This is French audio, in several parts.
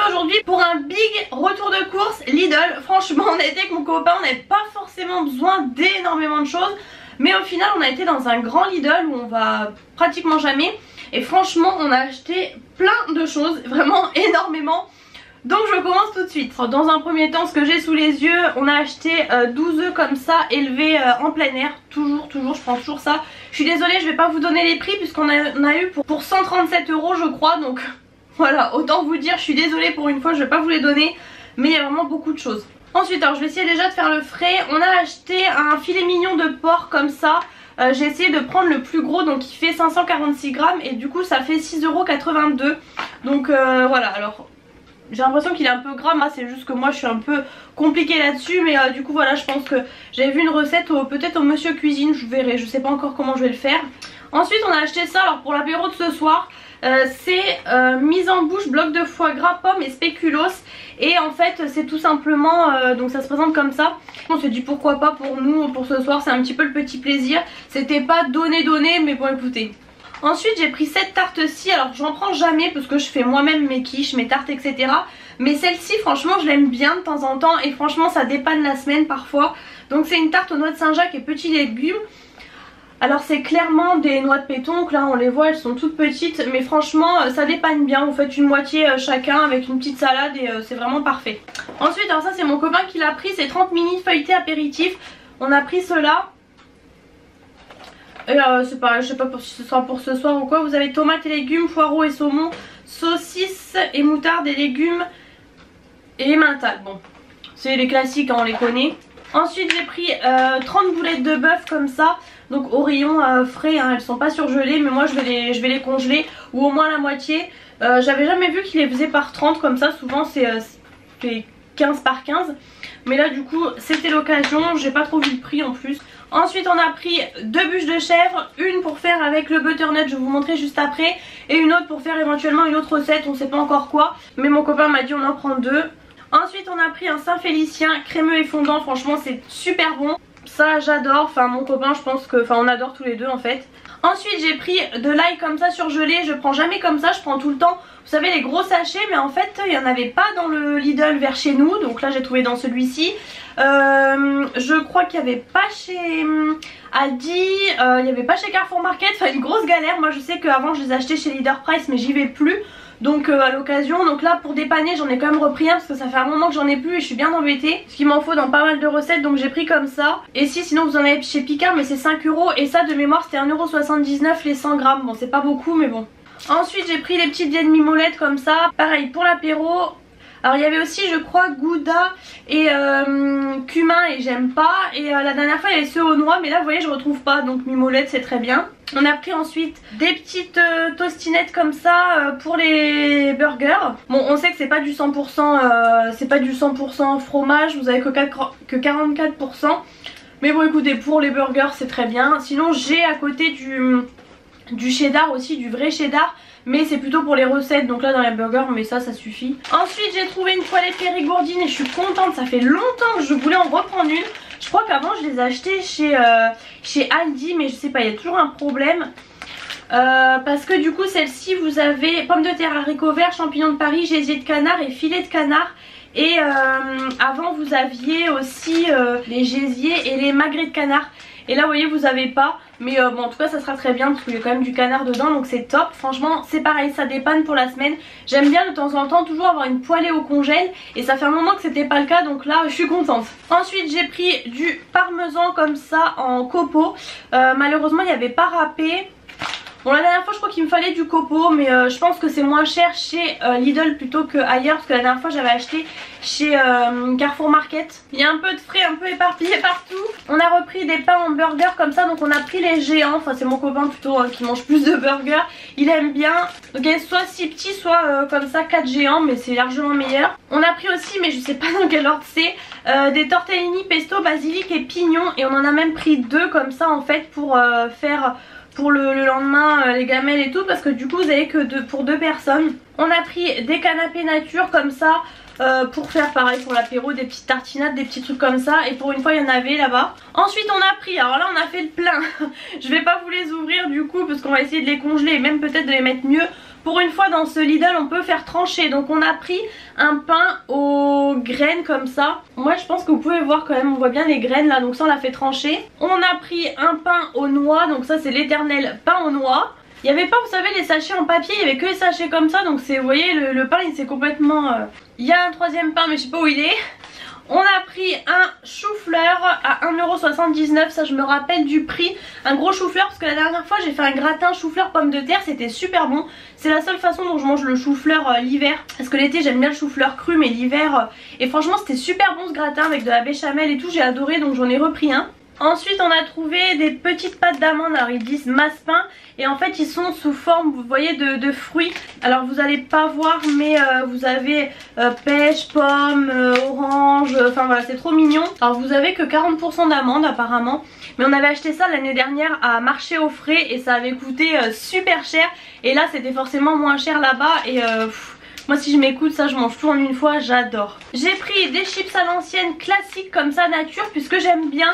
aujourd'hui pour un big retour de course Lidl. Franchement on a été avec mon copain, on n'avait pas forcément besoin d'énormément de choses, mais au final on a été dans un grand Lidl où on va pratiquement jamais. Et franchement on a acheté plein de choses, vraiment énormément. Donc je commence tout de suite. Dans un premier temps, ce que j'ai sous les yeux, on a acheté 12 œufs comme ça élevés en plein air. Toujours, je prends toujours ça. Je suis désolée, je vais pas vous donner les prix puisqu'on a eu pour 137 € je crois. Donc voilà, autant vous dire, je suis désolée pour une fois, je vais pas vous les donner. Mais il y a vraiment beaucoup de choses. Ensuite, alors je vais essayer déjà de faire le frais. On a acheté un filet mignon de porc comme ça. J'ai essayé de prendre le plus gros, donc il fait 546 grammes et du coup ça fait 6,82 €. Donc voilà, alors j'ai l'impression qu'il est un peu gras, c'est juste que moi je suis un peu compliquée là-dessus. Mais du coup voilà, je pense que j'avais vu une recette peut-être au Monsieur Cuisine, je verrai, je sais pas encore comment je vais le faire. Ensuite on a acheté ça, alors pour l'apéro de ce soir, c'est mise en bouche, bloc de foie gras, pommes et spéculoos. Et en fait c'est tout simplement, donc ça se présente comme ça. On s'est dit pourquoi pas pour nous, pour ce soir, c'est un petit peu le petit plaisir. C'était pas donné mais bon écoutez. Ensuite j'ai pris cette tarte-ci, alors j'en prends jamais parce que je fais moi-même mes quiches, mes tartes etc. Mais celle-ci franchement je l'aime bien de temps en temps et franchement ça dépanne la semaine parfois. Donc c'est une tarte aux noix de Saint-Jacques et petits légumes. Alors c'est clairement des noix de pétonque, là on les voit, elles sont toutes petites. Mais franchement ça dépanne bien, vous faites une moitié chacun avec une petite salade et c'est vraiment parfait. Ensuite alors ça c'est mon copain qui l'a pris, c'est 30 mini feuilletés apéritifs. On a pris cela. Et c'est pareil, je sais pas si ce sera pour ce soir ou quoi. Vous avez tomates et légumes, poireaux et saumon, saucisses et moutarde et légumes et emmental. Bon, c'est les classiques, hein, on les connaît. Ensuite j'ai pris 30 boulettes de bœuf comme ça. Donc au rayon frais, hein, elles sont pas surgelées, mais moi je vais les congeler ou au moins la moitié. J'avais jamais vu qu'ils les faisaient par 30 comme ça, souvent c'est 15 par 15. Mais là du coup c'était l'occasion, j'ai pas trop vu le prix en plus. Ensuite on a pris 2 bûches de chèvre, une pour faire avec le butternut, je vais vous montrer juste après, et une autre pour faire éventuellement une autre recette, on sait pas encore quoi, mais mon copain m'a dit on en prend 2. Ensuite on a pris un Saint-Félicien crémeux et fondant, franchement c'est super bon, ça j'adore, enfin mon copain je pense que, enfin on adore tous les deux en fait. Ensuite j'ai pris de l'ail comme ça surgelé, je prends jamais comme ça, je prends tout le temps, vous savez les gros sachets, mais en fait il n'y en avait pas dans le Lidl vers chez nous, donc là j'ai trouvé dans celui-ci. Je crois qu'il n'y avait pas chez Aldi, il n'y avait pas chez Carrefour Market, enfin une grosse galère. Moi je sais qu'avant je les achetais chez Leader Price mais j'y vais plus. Donc à l'occasion, donc là pour dépanner j'en ai quand même repris un parce que ça fait un moment que j'en ai plus et je suis bien embêtée. Ce qu'il m'en faut dans pas mal de recettes, donc j'ai pris comme ça. Et si sinon vous en avez chez Picard, mais c'est 5 € et ça de mémoire c'était 1,79 € les 100 grammes. Bon c'est pas beaucoup mais bon. Ensuite j'ai pris les petites demi-molettes comme ça, pareil pour l'apéro. Alors il y avait aussi je crois Gouda et cumin et j'aime pas. Et la dernière fois il y avait ceux aux noix, mais là vous voyez je retrouve pas, donc mimolette c'est très bien. On a pris ensuite des petites tostinettes comme ça pour les burgers. Bon on sait que c'est pas du 100%, c'est pas du 100% fromage, vous avez que 44%. Mais bon écoutez, pour les burgers c'est très bien. Sinon j'ai à côté du cheddar aussi, du vrai cheddar. Mais c'est plutôt pour les recettes, donc là dans les burgers, mais ça suffit. Ensuite j'ai trouvé une toilette Périgourdine et je suis contente, ça fait longtemps que je voulais en reprendre une. Je crois qu'avant je les achetais chez Aldi, mais je sais pas, il y a toujours un problème. Parce que du coup celle-ci vous avez pommes de terre, haricots verts, champignons de Paris, gésier de canard et filet de canard. Et avant vous aviez aussi les gésiers et les magrets de canard. Et là vous voyez vous avez pas, mais bon en tout cas ça sera très bien parce qu'il y a quand même du canard dedans, donc c'est top. Franchement c'est pareil, ça dépanne pour la semaine. J'aime bien de temps en temps toujours avoir une poêlée au congèle, et ça fait un moment que c'était pas le cas, donc là je suis contente. Ensuite j'ai pris du parmesan comme ça en copeaux, malheureusement il n'y avait pas râpé. Bon la dernière fois je crois qu'il me fallait du copeau, mais je pense que c'est moins cher chez Lidl plutôt que ailleurs, parce que la dernière fois j'avais acheté chez Carrefour Market. Il y a un peu de frais un peu éparpillé partout. On a repris des pains en burger comme ça, donc on a pris les géants, enfin c'est mon copain plutôt hein, qui mange plus de burgers, il aime bien. Donc soit si petit soit comme ça 4 géants, mais c'est largement meilleur. On a pris aussi, mais je sais pas dans quel ordre c'est, des tortellini pesto, basilic et pignon, et on en a même pris 2 comme ça en fait pour faire pour le lendemain les gamelles et tout, parce que du coup vous avez que pour 2 personnes. On a pris des canapés nature comme ça pour faire pareil pour l'apéro, des petites tartinades, des petits trucs comme ça, et pour une fois il y en avait là-bas. Ensuite on a pris, alors là on a fait le plein je vais pas vous les ouvrir du coup parce qu'on va essayer de les congeler et même peut-être de les mettre mieux Pour une fois dans ce Lidl on peut faire trancher. Donc on a pris un pain aux graines comme ça. Moi je pense que vous pouvez voir quand même, on voit bien les graines là, donc ça on l'a fait trancher. On a pris un pain aux noix, donc ça c'est l'éternel pain aux noix. Il n'y avait pas, vous savez, les sachets en papier, il n'y avait que les sachets comme ça, donc c'est, vous voyez, le pain il s'est complètement... Il y a un troisième pain mais je sais pas où il est. On a pris un chou-fleur à 1,79 €, ça je me rappelle du prix. Un gros chou-fleur parce que la dernière fois j'ai fait un gratin chou-fleur pomme de terre, c'était super bon. C'est la seule façon dont je mange le chou-fleur l'hiver. Parce que l'été j'aime bien le chou-fleur cru mais l'hiver... Et franchement c'était super bon ce gratin avec de la béchamel et tout, j'ai adoré donc j'en ai repris un. Ensuite on a trouvé des petites pâtes d'amande, alors ils disent massepain et en fait ils sont sous forme, vous voyez, de fruits. Alors vous allez pas voir mais vous avez pêche, pomme, orange, enfin voilà c'est trop mignon. Alors vous avez que 40% d'amandes apparemment, mais on avait acheté ça l'année dernière à Marché aux Frais et ça avait coûté super cher et là c'était forcément moins cher là-bas et... Moi si je m'écoute ça je mange tout en une fois, j'adore. J'ai pris des chips à l'ancienne classiques comme ça nature puisque j'aime bien.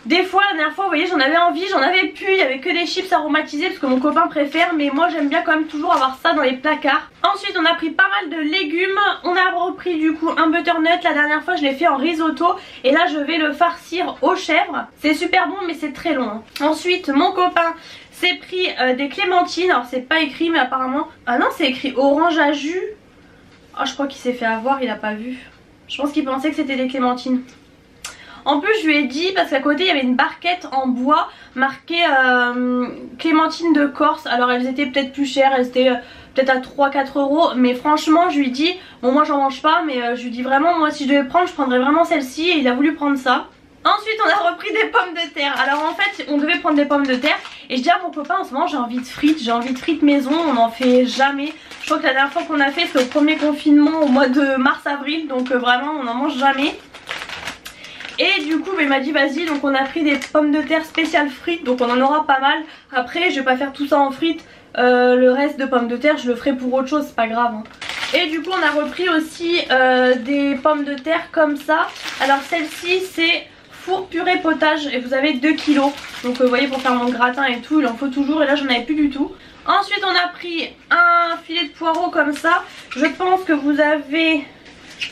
Des fois la dernière fois vous voyez j'en avais envie, j'en avais plus, il y avait que des chips aromatisés parce que mon copain préfère, mais moi j'aime bien quand même toujours avoir ça dans les placards. Ensuite on a pris pas mal de légumes, on a repris du coup un butternut, la dernière fois je l'ai fait en risotto et là je vais le farcir aux chèvres. C'est super bon mais c'est très long hein. Ensuite mon copain s'est pris des clémentines, alors c'est pas écrit mais apparemment... Ah non c'est écrit orange à jus. Oh je crois qu'il s'est fait avoir, il a pas vu. Je pense qu'il pensait que c'était des clémentines. En plus je lui ai dit, parce qu'à côté il y avait une barquette en bois marquée clémentine de Corse. Alors elles étaient peut-être plus chères, elles étaient peut-être à 3-4 €. Mais franchement je lui ai dit, bon moi j'en mange pas mais je lui dis vraiment moi si je devais prendre je prendrais vraiment celle-ci et il a voulu prendre ça. Ensuite on a repris des pommes de terre. Alors en fait on devait prendre des pommes de terre et je dis à mon copain en ce moment j'ai envie de frites maison, on n'en fait jamais. Je crois que la dernière fois qu'on a fait c'est au premier confinement au mois de mars-avril, donc vraiment on n'en mange jamais. Et du coup il m'a dit vas-y, donc on a pris des pommes de terre spéciales frites, donc on en aura pas mal. Après je vais pas faire tout ça en frites, le reste de pommes de terre je le ferai pour autre chose, c'est pas grave hein. Et du coup on a repris aussi des pommes de terre comme ça. Alors celle-ci c'est four purée potage et vous avez 2 kilos. Donc vous voyez pour faire mon gratin et tout il en faut toujours et là j'en avais plus du tout. Ensuite on a pris un filet de poireaux comme ça. Je pense que vous avez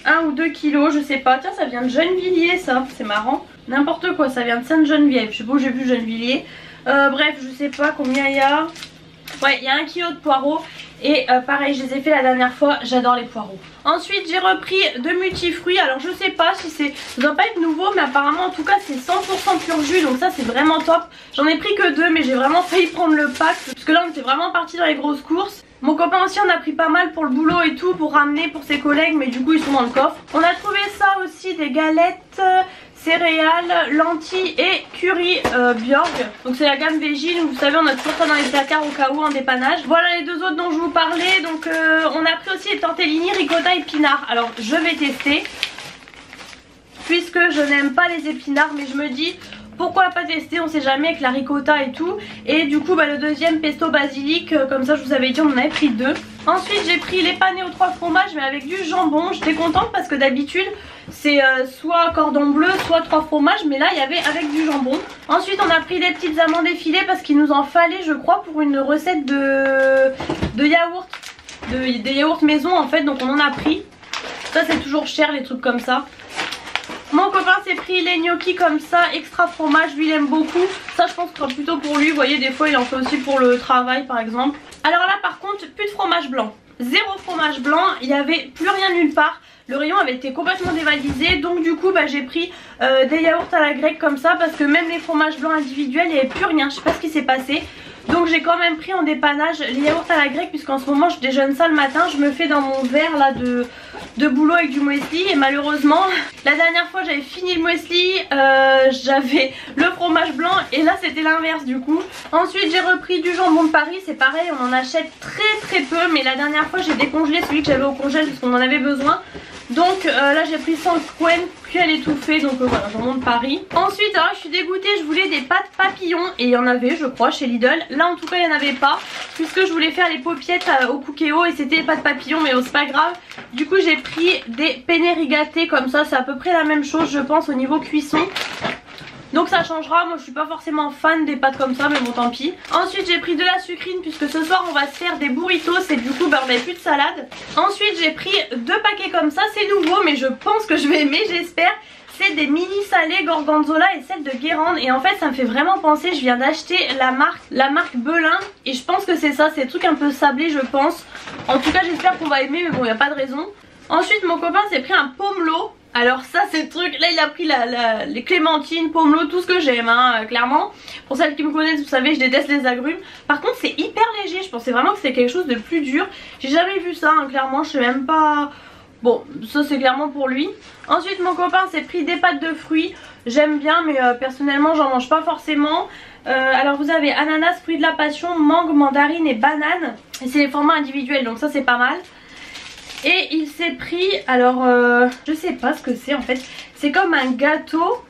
1 ou 2 kilos, je sais pas. Tiens ça vient de Gennevilliers ça, c'est marrant. N'importe quoi, ça vient de Sainte-Geneviève. Je sais pas où j'ai vu Gennevilliers. Bref je sais pas combien il y a. Ouais il y a 1 kilo de poireaux. Et pareil je les ai fait la dernière fois, j'adore les poireaux. Ensuite j'ai repris de multifruits. Alors je sais pas si c'est, ça doit pas être nouveau mais apparemment en tout cas c'est 100% pur jus. Donc ça c'est vraiment top. J'en ai pris que 2 mais j'ai vraiment failli prendre le pack parce que là on était vraiment parti dans les grosses courses. Mon copain aussi en a pris pas mal pour le boulot et tout, pour ramener pour ses collègues, mais du coup ils sont dans le coffre. On a trouvé ça aussi, des galettes, céréales, lentilles et curry Bjorg. Donc c'est la gamme végine, vous savez on a toujours ça dans les placards au cas où en dépannage. Voilà les deux autres dont je vous parlais. Donc on a pris aussi les tortellini, ricotta, épinards. Alors je vais tester, puisque je n'aime pas les épinards, mais je me dis... Pourquoi pas tester, on sait jamais avec la ricotta et tout. Et du coup le deuxième pesto basilic, comme ça je vous avais dit on en avait pris 2. Ensuite j'ai pris les panés aux 3 fromages mais avec du jambon. J'étais contente parce que d'habitude c'est soit cordon bleu soit 3 fromages, mais là il y avait avec du jambon. Ensuite on a pris des petites amandes effilées parce qu'il nous en fallait je crois pour une recette de yaourt, des yaourts maison en fait, donc on en a pris. Ça c'est toujours cher les trucs comme ça. Mon copain s'est pris les gnocchis comme ça, extra fromage, lui il aime beaucoup. Ça je pense que ce sera plutôt pour lui, vous voyez des fois il en fait aussi pour le travail par exemple. Alors là par contre plus de fromage blanc, 0 fromage blanc, il n'y avait plus rien nulle part. Le rayon avait été complètement dévalisé, donc du coup j'ai pris des yaourts à la grecque comme ça. Parce que même les fromages blancs individuels il n'y avait plus rien, je sais pas ce qui s'est passé. Donc j'ai quand même pris en dépannage les yaourts à la grecque, puisqu'en ce moment je déjeune ça le matin. Je me fais dans mon verre là de boulot avec du muesli. Et malheureusement la dernière fois j'avais fini le muesli, j'avais le fromage blanc et là c'était l'inverse du coup. Ensuite j'ai repris du jambon de Paris, c'est pareil on en achète très peu. Mais la dernière fois j'ai décongelé celui que j'avais au congèle parce qu'on en avait besoin. Donc là j'ai pris sans Quen, cuillère étouffée, donc voilà, jambon de Paris. Ensuite alors je suis dégoûtée, je voulais des pâtes papillons et il y en avait je crois chez Lidl. Là en tout cas il n'y en avait pas, puisque je voulais faire les paupiettes au cookéo et c'était des pâtes papillons, mais c'est pas grave. Du coup j'ai pris des penne rigate comme ça, c'est à peu près la même chose je pense au niveau cuisson. Donc ça changera, moi je suis pas forcément fan des pâtes comme ça, mais bon tant pis. Ensuite j'ai pris de la sucrine puisque ce soir on va se faire des burritos et du coup bah on n'a plus de salade. Ensuite j'ai pris 2 paquets comme ça, c'est nouveau mais je pense que je vais aimer, j'espère. C'est des mini salés gorgonzola et celle de Guérande. Et en fait ça me fait vraiment penser, je viens d'acheter la marque Belin. Et je pense que c'est ça, c'est des trucs un peu sablés je pense. En tout cas j'espère qu'on va aimer mais bon il n'y a pas de raison. Ensuite mon copain s'est pris un pomelo. Alors ça c'est le truc, là il a pris les clémentines, pomelo, tout ce que j'aime hein, clairement. Pour celles qui me connaissent vous savez je déteste les agrumes. Par contre c'est hyper léger, je pensais vraiment que c'était quelque chose de plus dur. J'ai jamais vu ça hein, clairement, je sais même pas... Bon ça c'est clairement pour lui. Ensuite mon copain s'est pris des pâtes de fruits. J'aime bien mais personnellement j'en mange pas forcément. Alors vous avez ananas, fruits de la passion, mangue, mandarine et banane. Et c'est les formats individuels donc ça c'est pas mal. Et il s'est pris, alors je sais pas ce que c'est en fait. C'est comme un gâteau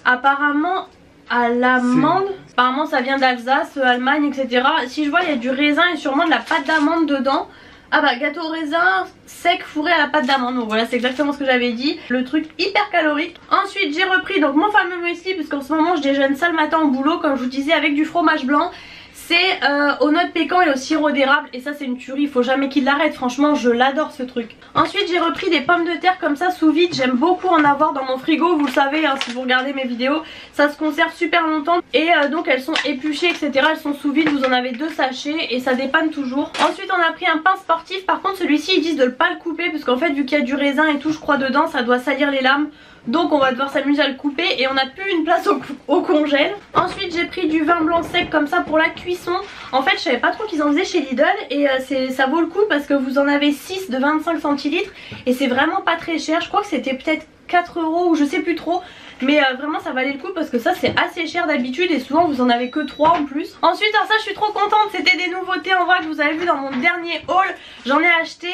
apparemment à l'amande. Apparemment ça vient d'Alsace, Allemagne etc. Si je vois il y a du raisin et sûrement de la pâte d'amande dedans. Ah bah gâteau au raisin sec fourré à la pâte d'amande. Donc voilà c'est exactement ce que j'avais dit. Le truc hyper calorique. Ensuite j'ai repris donc mon fameux muesli parce qu'en ce moment je déjeune ça le matin au boulot comme je vous disais avec du fromage blanc. C'est aux noix de pécan et au sirop d'érable. Et ça c'est une tuerie, il faut jamais qu'il l'arrête. Franchement je l'adore ce truc. Ensuite j'ai repris des pommes de terre comme ça sous vide. J'aime beaucoup en avoir dans mon frigo. Vous le savez hein, si vous regardez mes vidéos. Ça se conserve super longtemps. Et donc elles sont épluchées etc. Elles sont sous vide, vous en avez 2 sachets. Et ça dépanne toujours. Ensuite on a pris un pain sportif. Par contre celui-ci ils disent de ne pas le couper. Parce qu'en fait vu qu'il y a du raisin et tout je crois dedans, ça doit salir les lames. Donc on va devoir s'amuser à le couper et on n'a plus une place au congèle. Ensuite j'ai pris du vin blanc sec comme ça pour la cuisson. En fait je savais pas trop qu'ils en faisaient chez Lidl et ça vaut le coup parce que vous en avez 6 de 25 centilitres et c'est vraiment pas très cher. Je crois que c'était peut-être 4 € ou je sais plus trop. Mais vraiment ça valait le coup parce que ça c'est assez cher d'habitude et souvent vous en avez que 3 en plus. Ensuite alors ça je suis trop contente, c'était des nouveautés en vrai que vous avez vu dans mon dernier haul. J'en ai acheté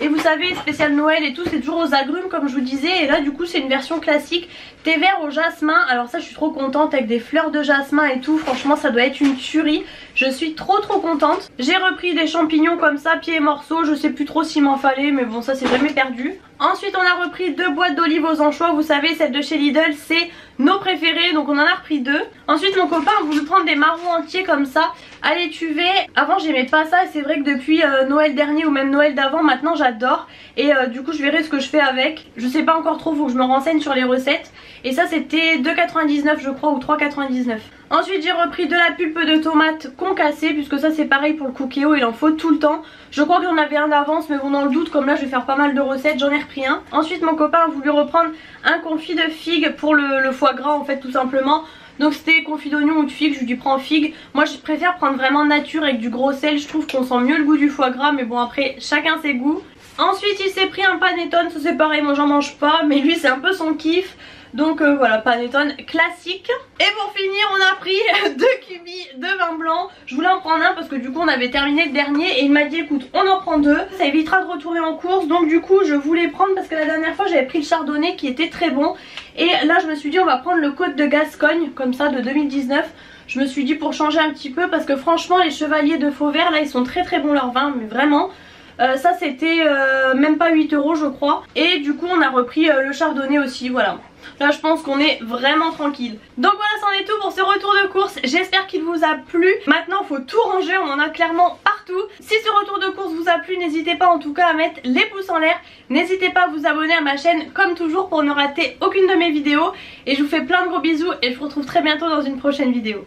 et vous savez spécial Noël et tout c'est toujours aux agrumes comme je vous disais. Et là du coup c'est une version classique thé vert au jasmin. Alors ça je suis trop contente avec des fleurs de jasmin et tout. Franchement ça doit être une tuerie. Je suis trop contente. J'ai repris des champignons comme ça pieds et morceaux. Je sais plus trop s'il m'en fallait mais bon ça c'est jamais perdu. Ensuite on a repris 2 boîtes d'olives aux anchois. Vous savez celle de chez Lidl c'est nos préférés donc on en a repris 2. Ensuite mon copain a voulu prendre des marrons entiers comme ça à l'étuvée. Avant j'aimais pas ça et c'est vrai que depuis Noël dernier ou même Noël d'avant maintenant j'adore. Et du coup je verrai ce que je fais avec. Je sais pas encore trop, faut que je me renseigne sur les recettes. Et ça c'était 2,99 je crois ou 3,99. Ensuite j'ai repris de la pulpe de tomate concassée puisque ça c'est pareil pour le cookéo, il en faut tout le temps. Je crois que j'en avais un d'avance mais bon dans le doute comme là je vais faire pas mal de recettes, j'en ai repris un. Ensuite mon copain a voulu reprendre un confit de figue pour le foie gras en fait tout simplement. Donc c'était confit d'oignon ou de figue, je lui dis prends figue. Moi je préfère prendre vraiment nature avec du gros sel, je trouve qu'on sent mieux le goût du foie gras mais bon après chacun ses goûts. Ensuite il s'est pris un panettone, ça c'est pareil moi j'en mange pas mais lui c'est un peu son kiff. Donc voilà panettone classique. Et pour finir on a pris 2 cubis de vin blanc. Je voulais en prendre un parce que du coup on avait terminé le dernier. Et il m'a dit écoute on en prend 2, ça évitera de retourner en course. Donc du coup je voulais prendre parce que la dernière fois j'avais pris le chardonnay qui était très bon. Et là je me suis dit on va prendre le Côte de Gascogne comme ça de 2019. Je me suis dit pour changer un petit peu parce que franchement les Chevaliers de Fauvert là ils sont très bons leurs vins mais vraiment. Ça c'était même pas 8 € je crois. Et du coup on a repris le chardonnay aussi voilà. Là je pense qu'on est vraiment tranquille. Donc voilà c'en est tout pour ce retour de course. J'espère qu'il vous a plu. Maintenant il faut tout ranger, on en a clairement partout. Si ce retour de course vous a plu n'hésitez pas en tout cas à mettre les pouces en l'air. N'hésitez pas à vous abonner à ma chaîne comme toujours pour ne rater aucune de mes vidéos. Et je vous fais plein de gros bisous et je vous retrouve très bientôt dans une prochaine vidéo.